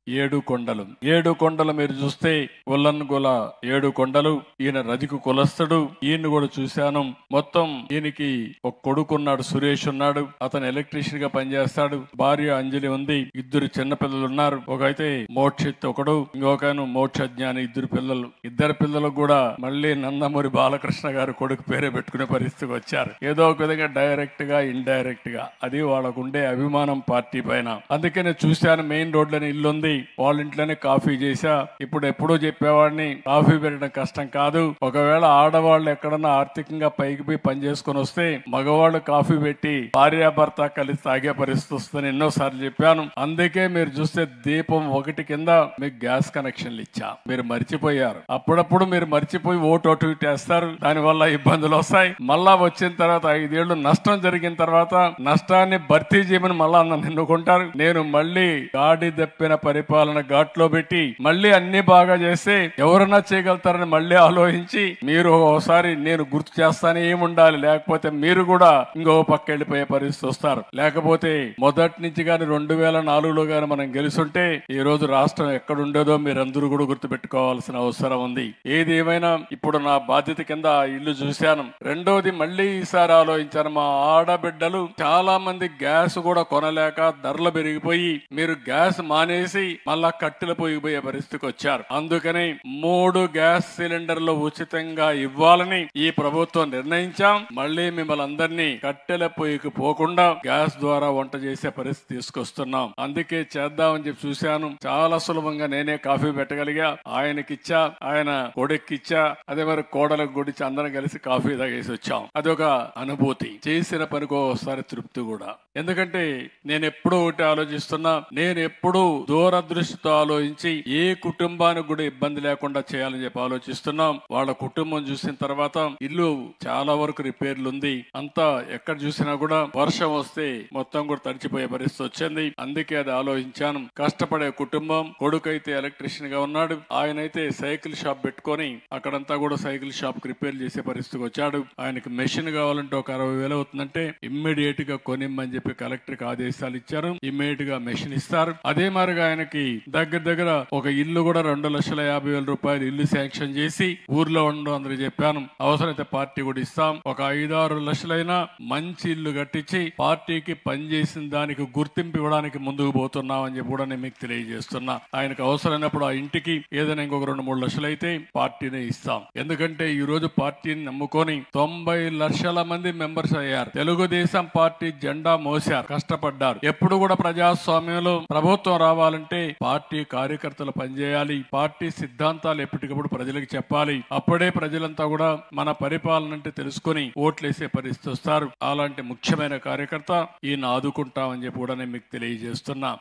ఏడు కొండలు. ఏడు కొండలు మీరు చూస్తే ఉల్లన్గుల ఏడు కొండలు. ఈయన రజికు కులస్తుడు. ఈయన్ని కూడా చూశాను. మొత్తం ఈయనకి ఒక కొడుకున్నాడు, సురేష్ ఉన్నాడు. అతను ఎలక్ట్రీషియన్ గా పనిచేస్తాడు. భార్య అంజలి ఉంది. ఇద్దరు చిన్న పిల్లలు ఉన్నారు. ఒకైతే మోక్షిత్ ఒకడు, ఇంకొక మోక్షజ్ఞాని. ఇద్దరు పిల్లలు. ఇద్దరు పిల్లలకు కూడా మళ్ళీ నందమూరి బాలకృష్ణ గారు కొడుకు పేరే పెట్టుకునే పరిస్థితికి వచ్చారు. ఏదో ఒక విధంగా డైరెక్ట్ గా ఇండైరెక్ట్ గా అది వాళ్ళకు ఉండే అభిమానం పార్టీ పైన. అందుకే నేను చూశాను, మెయిన్ రోడ్లోనే ఇల్లుంది, వాళ్ళ ఇంట్లోనే కాఫీ చేశా. ఇప్పుడు ఎప్పుడో చెప్పేవాడిని, కాఫీ పెట్టడం కష్టం కాదు. ఒకవేళ ఆడవాళ్ళు ఎక్కడన్నా ఆర్థికంగా పైకి పోయి పని చేసుకుని వస్తే మగవాళ్ళు కాఫీ పెట్టి భార్యాభర్త కలిసి తాగే పరిస్థితి వస్తుందని ఎన్నోసార్లు చెప్పాను. అందుకే మీరు చూస్తే దీపం 1 కింద మీకు గ్యాస్ కనెక్షన్లు ఇచ్చా. మీరు మర్చిపోయారు. అప్పుడప్పుడు మీరు మర్చిపోయి ఓటు అటు ఇటు వేస్తారు. దానివల్ల ఇబ్బందులు వస్తాయి. మళ్ళా వచ్చిన తర్వాత 5 ఏళ్లు నష్టం జరిగిన తర్వాత నష్టాన్ని భర్తీ చేయమని మళ్ళా నన్ను ఎన్నుకుంటారు. నేను మళ్ళీ గాడి దప్పిన పరిపాలన ఘాట్లో పెట్టి మళ్ళీ అన్ని బాగా చేస్తే ఎవరన్నా చేయగలుగుతారని మళ్ళీ ఆలోచించి మీరు ఒకసారి నేను గుర్తు చేస్తానే ఏముండాలి, లేకపోతే మీరు కూడా ఇంకో పక్క వెళ్ళిపోయే పరిస్థితి వస్తారు. లేకపోతే మొదటి నుంచి గాని 2004లో గాని మనం గెలుసుంటే ఈ రోజు రాష్ట్రం ఎక్కడుండేదో మీరందరూ కూడా గుర్తు పెట్టుకోవాల్సిన అవసరం ఉంది. ఏది ఏమైనా ఇప్పుడు నా బాధ్యత కింద ఇల్లు చూశాను. రెండోది మళ్ళీ ఈసారి ఆలోచించాను. మా ఆడబిడ్డలు చాలా మంది గ్యాస్ కూడా కొనలేక ధరలు పెరిగిపోయి మీరు గ్యాస్ మానేసి మళ్ళా కట్టెలు పోయిపోయే పరిస్థితికి వచ్చారు. అందుకని 3 గ్యాస్ సిలిండర్లు ఉచితంగా ఇవ్వాలని ఈ ప్రభుత్వం నిర్ణయించాం. మళ్ళీ మిమ్మల్ని అందరినీ కట్టెల పొయ్యికి పోకుండా గ్యాస్ ద్వారా వంట చేసే పరిస్థితి తీసుకొస్తున్నాం. అందుకే చేద్దామని చెప్పి చూశాను. చాలా సులభంగా నేనే కాఫీ పెట్టగలిగా. ఆయనకిచ్చా, ఆయన కొడుక్కిచ్చా, అదే మరి కోడలకు గుడిచి అందరం కలిసి కాఫీ తాగేసి వచ్చాం. అదొక అనుభూతి. చేసిన పనికి ఒకసారి తృప్తి కూడా. ఎందుకంటే నేను ఎప్పుడూ ఒకటి ఆలోచిస్తున్నా, నేను ఎప్పుడూ దూరదృష్టితో ఆలోచించి ఏ కుటుంబానికి కూడా ఇబ్బంది లేకుండా చేయాలని చెప్పి ఆలోచిస్తున్నాం. వాళ్ళ కుటుంబం చూసిన తర్వాత ఇల్లు చాలా వరకు రిపేర్లు ఉంది. అంతా ఎక్కడ చూసినా కూడా వర్షం వస్తే మొత్తం కూడా తడిచిపోయే పరిస్థితి వచ్చింది. అందుకే అది ఆలోచించాను. కష్టపడే కుటుంబం. కొడుకైతే ఎలక్ట్రీషియన్ గా ఉన్నాడు. ఆయనైతే సైకిల్ షాప్ పెట్టుకొని అక్కడంతా కూడా సైకిల్ షాప్ కి రిపేర్ చేసే పరిస్థితికి వచ్చాడు. ఆయనకి మెషిన్ కావాలంటే ఒక 60,000 అవుతుందంటే ఇమ్మీడియట్ గా కొనిమ్మని చెప్పి కలెక్టర్ కి ఆదేశాలు ఇచ్చారు. ఇమ్మీడియట్ గా మెషిన్ ఇస్తారు. అదే మాదిరిగా ఆయనకి దగ్గర ఒక ఇల్లు కూడా 2,50,000 రూపాయలు ఇల్లు శాంక్షన్ చేసి ఊర్లో ఉండడం అందరూ చెప్పాను. అవసరమైతే పార్టీ కూడా ఇస్తాం. ఒక 5-6 లక్షలైనా మంచి ఇల్లు కట్టించి పార్టీకి పనిచేసిన దానికి గుర్తింపు ఇవ్వడానికి ముందుకు పోతున్నాం అని చెప్పి కూడా నేను మీకు తెలియజేస్తున్నా. ఆయనకు అవసరమైనప్పుడు ఆ ఇంటికి ఏదైనా ఇంకొక 2-3 లక్షలు అయితే పార్టీనే ఇస్తాం. ఎందుకంటే ఈ రోజు పార్టీని నమ్ముకొని 90 లక్షల మంది మెంబర్స్ అయ్యారు. తెలుగుదేశం పార్టీ జెండా మోసారు, కష్టపడ్డారు. ఎప్పుడు కూడా ప్రజాస్వామ్యంలో ప్రభుత్వం రావాలంటే పార్టీ కార్యకర్తలు పనిచేయాలి. పార్టీ సిద్ధాంతాలు ఎప్పటికప్పుడు ప్రజలకు చెప్పాలి. అప్పుడే ప్రజలంతా కూడా మన పరిపాలన అంటే తెలుసుకుని ఓట్లేసే పరిస్థితి వస్తారు. అలాంటి ముఖ్యమైన కార్యకర్త ఈయన ఆదుకుంటామని చెప్పి కూడా నేను మీకు తెలియజేస్తున్నా.